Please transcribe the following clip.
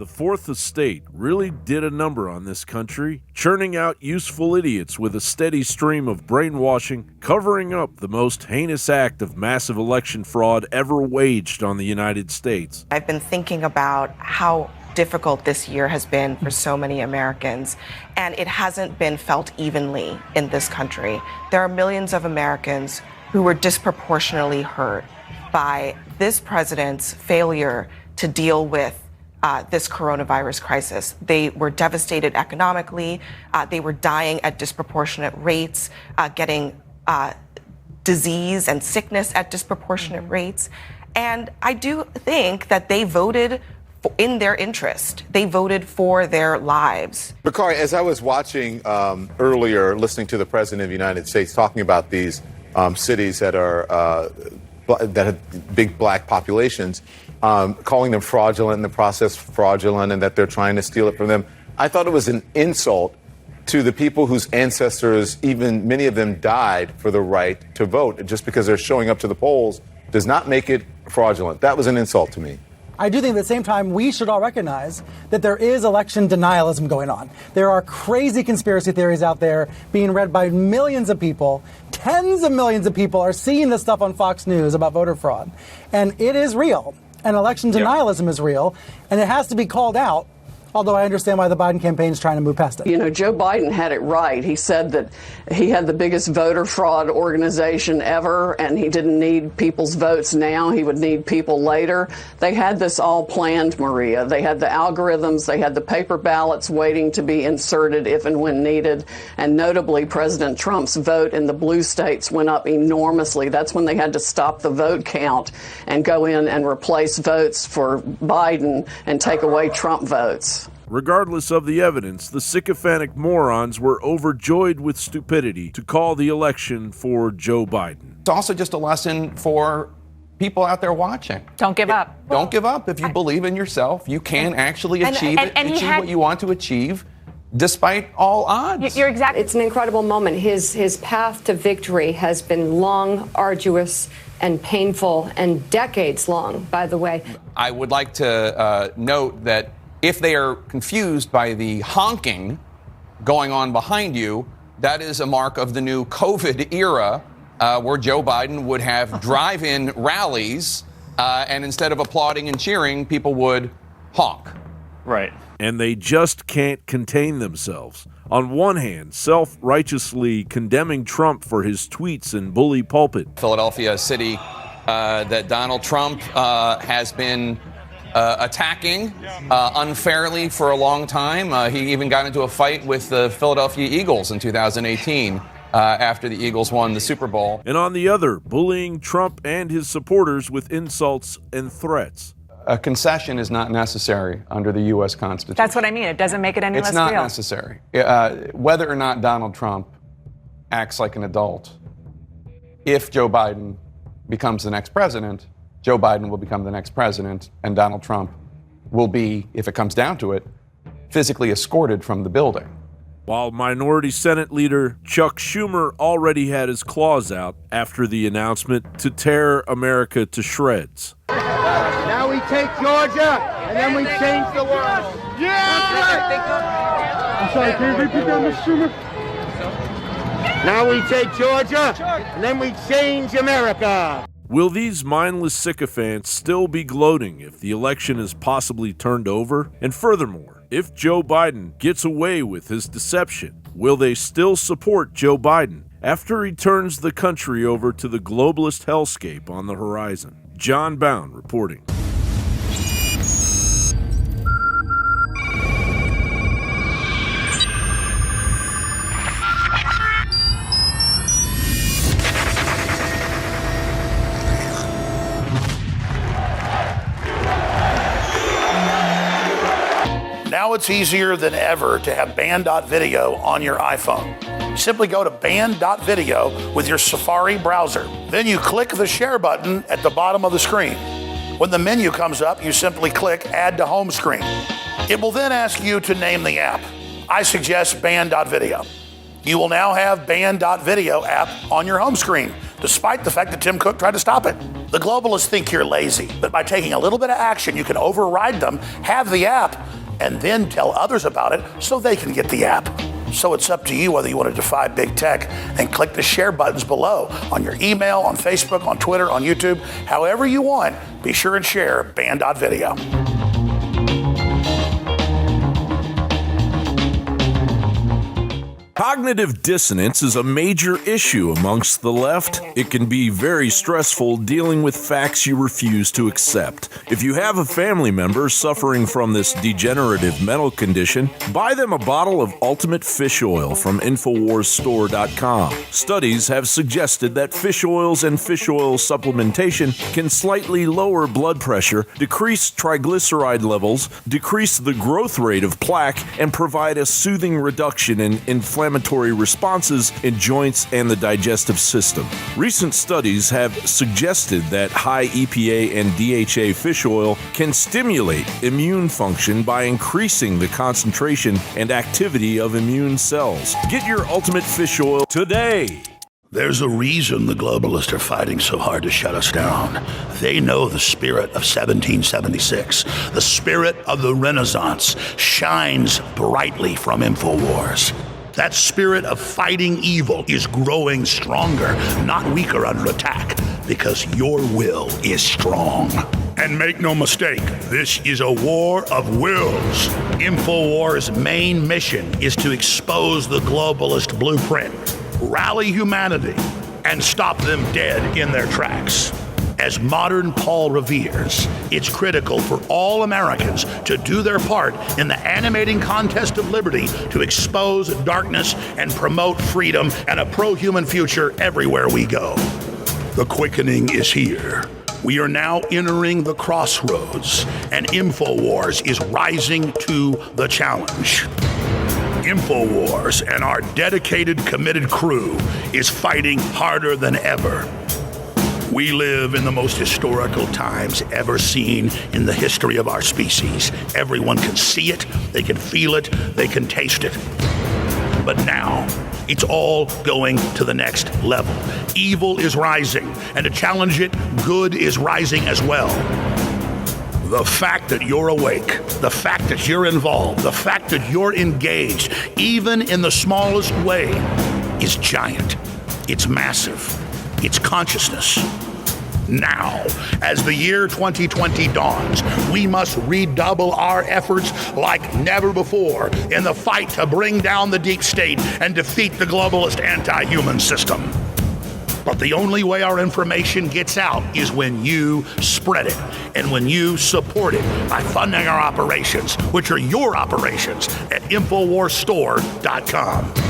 Fourth Estate really did a number on this country, churning out useful idiots with a steady stream of brainwashing, covering up the most heinous act of massive election fraud ever waged on the United States. I've been thinking about how difficult this year has been for so many Americans, and it hasn't been felt evenly in this country. There are millions of Americans who were disproportionately hurt by this president's failure to deal with this coronavirus crisis. They were devastated economically. They were dying at disproportionate rates, getting disease and sickness at disproportionate rates. And I do think that they voted in their interest. They voted for their lives. Bakari, as I was watching earlier, listening to the President of the United States talking about these cities that are that have big black populations, calling them fraudulent in the process, fraudulent, and that they're trying to steal it from them, I thought it was an insult to the people whose ancestors, even many of them, died for the right to vote. Just because they're showing up to the polls does not make it fraudulent. That was an insult to me. I do think at the same time we should all recognize that there is election denialism going on. There are crazy conspiracy theories out there being read by millions of people. Tens of millions of people are seeing this stuff on Fox News about voter fraud. And it is real. And election denialism is real. And it has to be called out. Although I understand why the Biden campaign is trying to move past it. You know, Joe Biden had it right. He said that he had the biggest voter fraud organization ever, and he didn't need people's votes now. He would need people later. They had this all planned, Maria. They had the algorithms. They had the paper ballots waiting to be inserted if and when needed. And notably, President Trump's vote in the blue states went up enormously. That's when they had to stop the vote count and go in and replace votes for Biden and take away Trump votes. Regardless of the evidence, the sycophantic morons were overjoyed with stupidity to call the election for Joe Biden. It's also just a lesson for people out there watching. Don't give up. Don't give up. If you believe in yourself, you can actually achieve what you want to achieve, despite all odds. You're exactly. It's an incredible moment. His path to victory has been long, arduous, and painful, and decades long, by the way. I would like to note that if they are confused by the honking going on behind you, that is a mark of the new COVID era, where Joe Biden would have drive-in rallies, and instead of applauding and cheering, people would honk. Right. And they just can't contain themselves. On one hand, self-righteously condemning Trump for his tweets and bully pulpit. Philadelphia, a city that Donald Trump has been attacking unfairly for a long time. He even got into a fight with the Philadelphia Eagles in 2018 after the Eagles won the Super Bowl. And on the other, bullying Trump and his supporters with insults and threats. A concession is not necessary under the U.S. Constitution. That's what I mean. It doesn't make it any less real. It's not necessary. Whether or not Donald Trump acts like an adult, if Joe Biden becomes the next president, Joe Biden will become the next president, and Donald Trump will be, if it comes down to it, physically escorted from the building. While Minority Senate Leader Chuck Schumer already had his claws out after the announcement to tear America to shreds. Now we take Georgia, and then we change the world. Yeah! I'm sorry, can you repeat that, Mr. Schumer? Now we take Georgia, and then we change America. Will these mindless sycophants still be gloating if the election is possibly turned over? And furthermore, if Joe Biden gets away with his deception, will they still support Joe Biden after he turns the country over to the globalist hellscape on the horizon? John Bound reporting. Now it's easier than ever to have Banned.video on your iPhone. Simply go to Banned.video with your Safari browser. Then you click the share button at the bottom of the screen. When the menu comes up, you simply click Add to Home Screen. It will then ask you to name the app. I suggest Banned.video. You will now have Banned.video app on your home screen, despite the fact that Tim Cook tried to stop it. The globalists think you're lazy, but by taking a little bit of action, you can override them, have the app, and then tell others about it so they can get the app. So it's up to you whether you want to defy big tech and click the share buttons below on your email, on Facebook, on Twitter, on YouTube, however you want. Be sure and share Banned.video. Cognitive dissonance is a major issue amongst the left. It can be very stressful dealing with facts you refuse to accept. If you have a family member suffering from this degenerative mental condition, buy them a bottle of Ultimate Fish Oil from InfoWarsStore.com. Studies have suggested that fish oils and fish oil supplementation can slightly lower blood pressure, decrease triglyceride levels, decrease the growth rate of plaque, and provide a soothing reduction in inflammatory responses in joints and the digestive system. Recent studies have suggested that high EPA and DHA fish oil can stimulate immune function by increasing the concentration and activity of immune cells. Get your Ultimate Fish Oil today. There's a reason the globalists are fighting so hard to shut us down. They know the spirit of 1776, the spirit of the Renaissance, shines brightly from InfoWars. That spirit of fighting evil is growing stronger, not weaker under attack, because your will is strong. And make no mistake, this is a war of wills. InfoWars' main mission is to expose the globalist blueprint, rally humanity, and stop them dead in their tracks. As modern Paul reveres, it's critical for all Americans to do their part in the animating contest of liberty to expose darkness and promote freedom and a pro-human future everywhere we go. The quickening is here. We are now entering the crossroads, and InfoWars is rising to the challenge. InfoWars and our dedicated, committed crew is fighting harder than ever. We live in the most historical times ever seen in the history of our species. Everyone can see it, they can feel it, they can taste it. But now, it's all going to the next level. Evil is rising, and to challenge it, good is rising as well. The fact that you're awake, the fact that you're involved, the fact that you're engaged, even in the smallest way, is giant. It's massive. It's consciousness. Now, as the year 2020 dawns, we must redouble our efforts like never before in the fight to bring down the deep state and defeat the globalist anti-human system. But the only way our information gets out is when you spread it and when you support it by funding our operations, which are your operations, at InfoWarsStore.com.